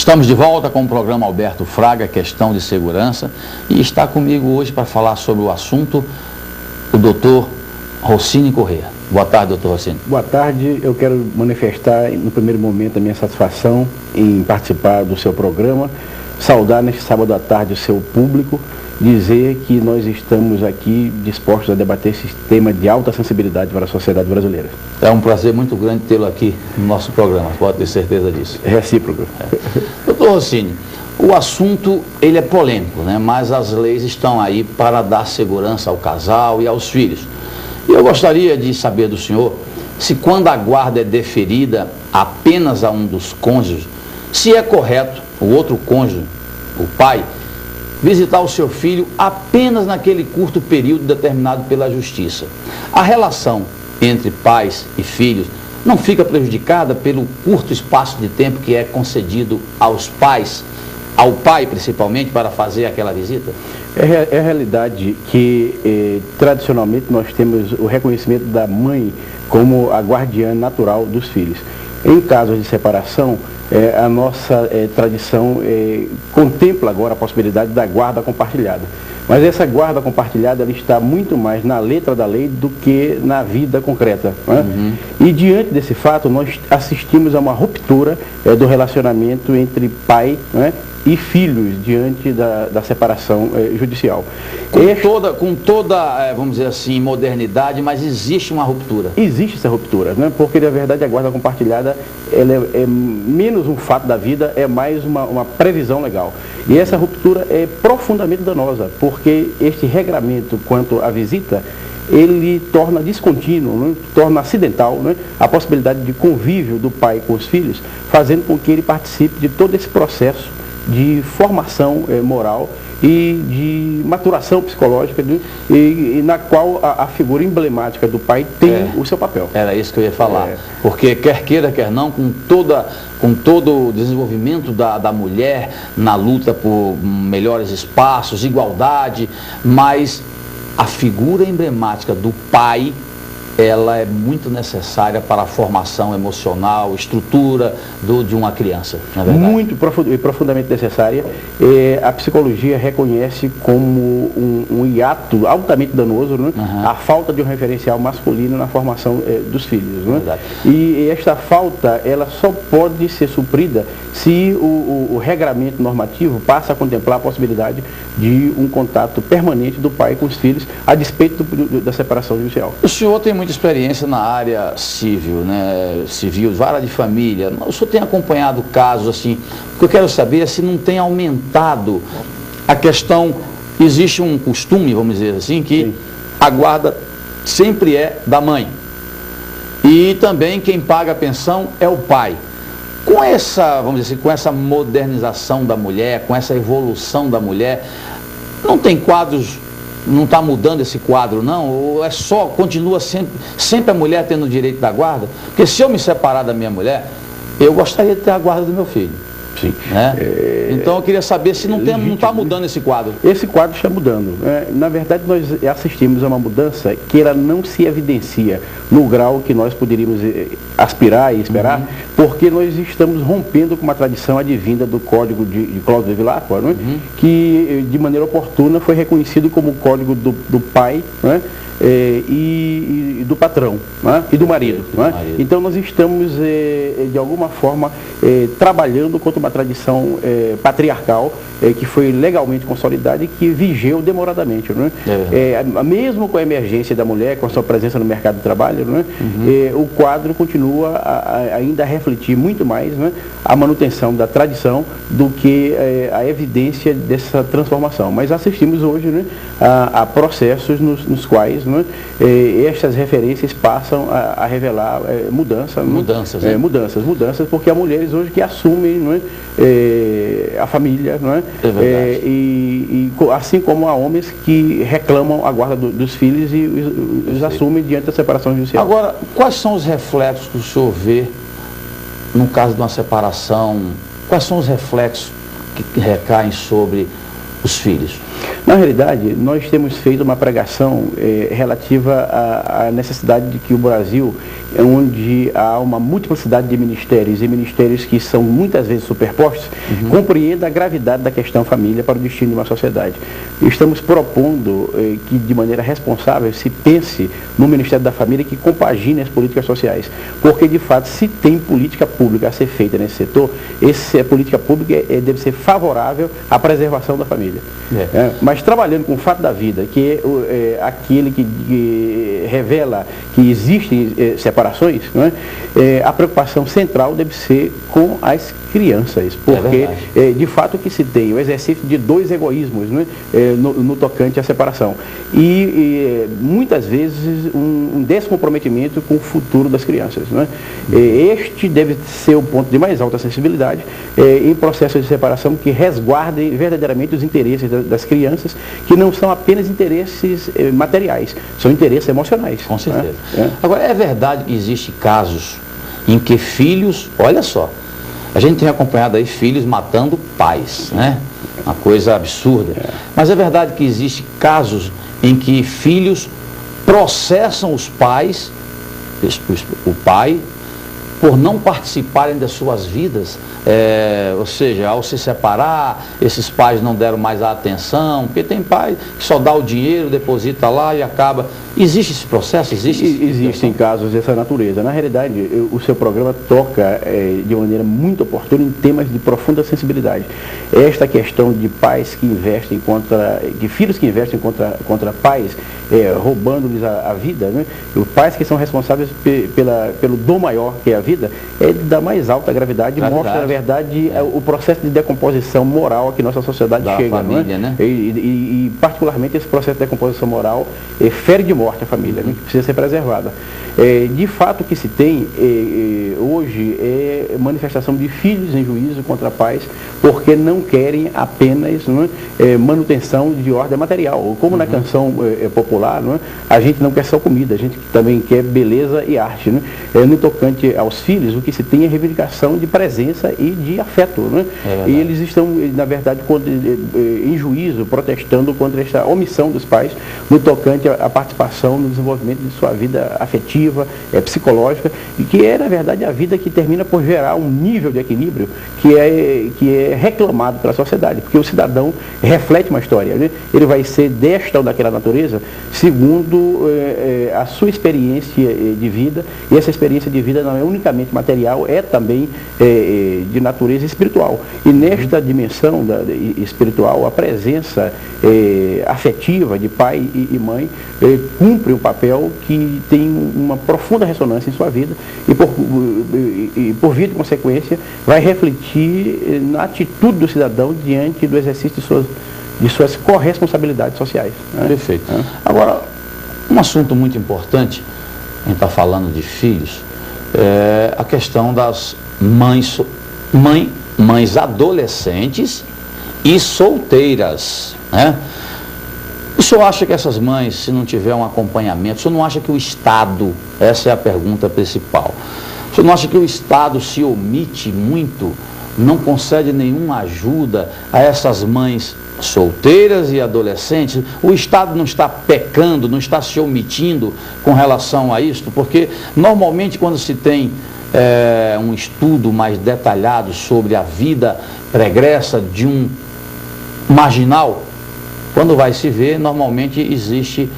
Estamos de volta com o programa Alberto Fraga, Questão de Segurança, e está comigo hoje para falar sobre o assunto o doutor Rossini Corrêa. Boa tarde, doutor Rossini. Boa tarde. Eu quero manifestar no primeiro momento a minha satisfação em participar do seu programa, saudar neste sábado à tarde o seu público, dizer que nós estamos aqui dispostos a debater esse tema de alta sensibilidade para a sociedade brasileira. É um prazer muito grande tê-lo aqui no nosso programa, pode ter certeza disso. Recíproco. Doutor Rossini, o assunto ele é polêmico, né? Mas as leis estão aí para dar segurança ao casal e aos filhos. E eu gostaria de saber do senhor se quando a guarda é deferida apenas a um dos cônjuges, se é correto o outro cônjuge, o pai, visitar o seu filho apenas naquele curto período determinado pela justiça. A relação entre pais e filhos não fica prejudicada pelo curto espaço de tempo que é concedido aos pais, ao pai principalmente, para fazer aquela visita? É a realidade que tradicionalmente nós temos o reconhecimento da mãe como a guardiã natural dos filhos. Em casos de separação, a nossa tradição contempla agora a possibilidade da guarda compartilhada. Mas essa guarda compartilhada ela está muito mais na letra da lei do que na vida concreta. Né? Uhum. E diante desse fato, nós assistimos a uma ruptura do relacionamento entre pai, né, e filhos diante da separação judicial. Com toda, vamos dizer assim, modernidade, mas existe uma ruptura. Existe essa ruptura, né? Porque na verdade a guarda compartilhada ela é menos um fato da vida, é mais uma previsão legal. E essa ruptura é profundamente danosa, porque este regramento quanto à visita, ele torna descontínuo, né? Torna acidental, né? A possibilidade de convívio do pai com os filhos, fazendo com que ele participe de todo esse processo de formação moral e de maturação psicológica, né? e na qual a figura emblemática do pai tem o seu papel. Era isso que eu ia falar, porque quer queira, quer não, com todo o desenvolvimento da mulher na luta por melhores espaços, igualdade, mas a figura emblemática do pai, ela é muito necessária para a formação emocional, estrutura de uma criança, na verdade. Muito profundamente necessária. A psicologia reconhece como um hiato altamente danoso, né? Uhum. A falta de um referencial masculino na formação dos filhos. Né? E esta falta, ela só pode ser suprida se o regramento normativo passa a contemplar a possibilidade de um contato permanente do pai com os filhos, a despeito da separação judicial. O senhor tem muita experiência na área civil, né? Civil, vara de família. O senhor tem acompanhado casos assim? O que eu quero saber é se não tem aumentado a questão. Existe um costume, vamos dizer assim, que sim, a guarda sempre é da mãe. E também quem paga a pensão é o pai. Com essa, vamos dizer assim, com essa modernização da mulher, com essa evolução da mulher, não tem quadros. Não está mudando esse quadro, não? Ou é só, continua sempre a mulher tendo o direito da guarda? Porque se eu me separar da minha mulher, eu gostaria de ter a guarda do meu filho. Sim. Né? Então eu queria saber se não está mudando esse quadro. Esse quadro está mudando. Na verdade, nós assistimos a uma mudança que ela não se evidencia no grau que nós poderíamos aspirar e esperar, porque nós estamos rompendo com uma tradição advinda do Código de Cláudio de Vilacqua, né? Que de maneira oportuna foi reconhecido como o código do pai, né? E do patrão, né? E do marido, né? Então nós estamos de alguma forma trabalhando contra uma tradição patriarcal que foi legalmente consolidada e que vigeu demoradamente, né? Mesmo com a emergência da mulher, com a sua presença no mercado de trabalho, né? O quadro continua ainda a refletir muito mais, né, a manutenção da tradição do que a evidência dessa transformação. Mas assistimos hoje, né, a processos nos quais, né, estas referências passam a revelar mudanças, porque há mulheres hoje que assumem, né, a família, né, assim como há homens que reclamam a guarda dos filhos e os assumem diante da separação judicial. Agora, quais são os reflexos que o senhor vê no caso de uma separação? Quais são os reflexos que recaem sobre os filhos? Na realidade, nós temos feito uma pregação relativa à necessidade de que o Brasil, onde há uma multiplicidade de ministérios e ministérios que são muitas vezes superpostos, compreenda a gravidade da questão família para o destino de uma sociedade. Estamos propondo que, de maneira responsável, se pense no Ministério da Família que compagine as políticas sociais, porque, de fato, se tem política pública a ser feita nesse setor, essa política pública deve ser favorável à preservação da família. Mas trabalhando com o fato da vida, que é aquele que revela que existem separações, não é? A preocupação central deve ser com as crianças, porque de fato que se tem o exercício de dois egoísmos, não é? No tocante à separação e muitas vezes um descomprometimento com o futuro das crianças, não é? Este deve ser o ponto de mais alta sensibilidade em processos de separação que resguardem verdadeiramente os interesses das crianças, que não são apenas interesses materiais, são interesses emocionais. Com certeza. Agora, é verdade que existem casos em que filhos, olha só, a gente tem acompanhado aí filhos matando pais, né? Uma coisa absurda. Mas é verdade que existem casos em que filhos processam os pais, o pai, por não participarem das suas vidas, ou seja, ao se separar, esses pais não deram mais a atenção, porque tem pai que só dá o dinheiro, deposita lá e acaba. Existe esse processo? Existem casos dessa natureza. Na realidade, o seu programa toca de maneira muito oportuna em temas de profunda sensibilidade. Esta questão de pais que investem de filhos que investem contra pais, roubando-lhes a vida, né? Os pais que são responsáveis pelo dom maior que é a vida, é da mais alta gravidade. Mostra, na verdade, o processo de decomposição moral a que nossa sociedade chega. Família, não é? Né? E particularmente, esse processo de decomposição moral fere de morte a família, né? Que precisa ser preservada. De fato, o que se tem hoje é manifestação de filhos em juízo contra pais, porque não querem apenas manutenção de ordem material. Como na canção popular, não é? A gente não quer só comida, a gente também quer beleza e arte. Não é? No tocante aos filhos, o que se tem é reivindicação de presença e de afeto. Não é? E eles estão, na verdade, em juízo, protestando contra esta omissão dos pais no tocante à participação no desenvolvimento de sua vida afetiva, psicológica, e que é, na verdade, a vida que termina por gerar um nível de equilíbrio que é reclamado pela sociedade, porque o cidadão reflete uma história, né? Ele vai ser desta ou daquela natureza segundo a sua experiência de vida, e essa experiência de vida não é unicamente material, é também de natureza espiritual. E nesta dimensão espiritual, a presença afetiva de pai e mãe cumpre um papel que tem uma profunda ressonância em sua vida e por via de consequência vai refletir na atitude do cidadão diante do exercício de suas corresponsabilidades sociais. Né? Perfeito. Agora, um assunto muito importante, a gente está falando de filhos, é a questão das mães adolescentes e solteiras, né? O senhor acha que essas mães, se não tiver um acompanhamento, o senhor não acha que o Estado, essa é a pergunta principal, o senhor não acha que o Estado se omite muito, não concede nenhuma ajuda a essas mães solteiras e adolescentes? O Estado não está pecando, não está se omitindo com relação a isso? Porque normalmente quando se tem um estudo mais detalhado sobre a vida pregressa de um marginal, quando vai se ver, normalmente existe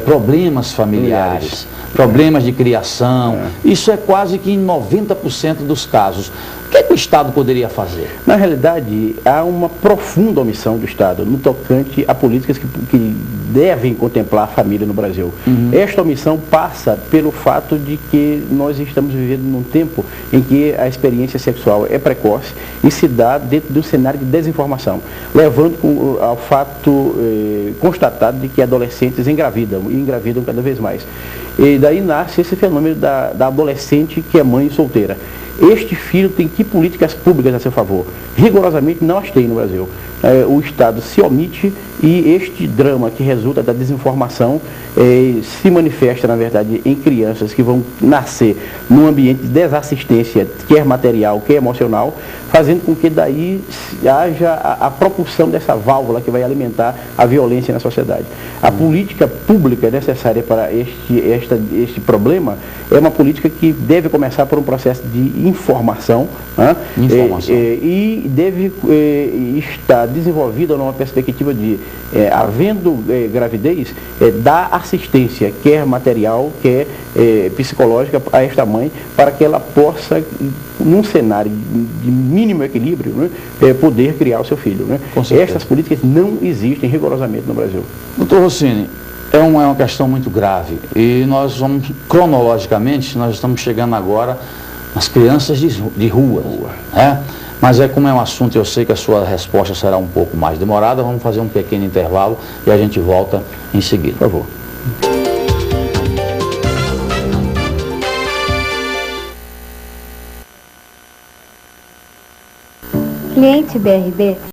problemas familiares, problemas de criação. Isso é quase que em 90% dos casos. O que é que o Estado poderia fazer? Na realidade, há uma profunda omissão do Estado no tocante a políticas que devem contemplar a família no Brasil. Esta omissão passa pelo fato de que nós estamos vivendo num tempo em que a experiência sexual é precoce e se dá dentro de um cenário de desinformação, levando ao fato constatado de que adolescentes engravidam e engravidam cada vez mais. E daí nasce esse fenômeno da adolescente que é mãe solteira. Este filho tem que que políticas públicas a seu favor? Rigorosamente não as tem no Brasil. O Estado se omite e este drama que resulta da desinformação se manifesta, na verdade, em crianças que vão nascer num ambiente de desassistência, quer material, quer emocional, fazendo com que daí haja a propulsão dessa válvula que vai alimentar a violência na sociedade. A política pública necessária para este problema é uma política que deve começar por um processo de informação, né? E deve estar desenvolvida numa perspectiva de, havendo gravidez, dar assistência, quer material, quer psicológica, a esta mãe, para que ela possa, num cenário de mínimo equilíbrio, né, poder criar o seu filho. Né? Estas políticas não existem rigorosamente no Brasil. Doutor Rossini, é uma questão muito grave e nós vamos, cronologicamente, nós estamos chegando agora nas crianças de rua. Né? Mas como é um assunto, eu sei que a sua resposta será um pouco mais demorada, vamos fazer um pequeno intervalo e a gente volta em seguida. Por favor. Cliente BRB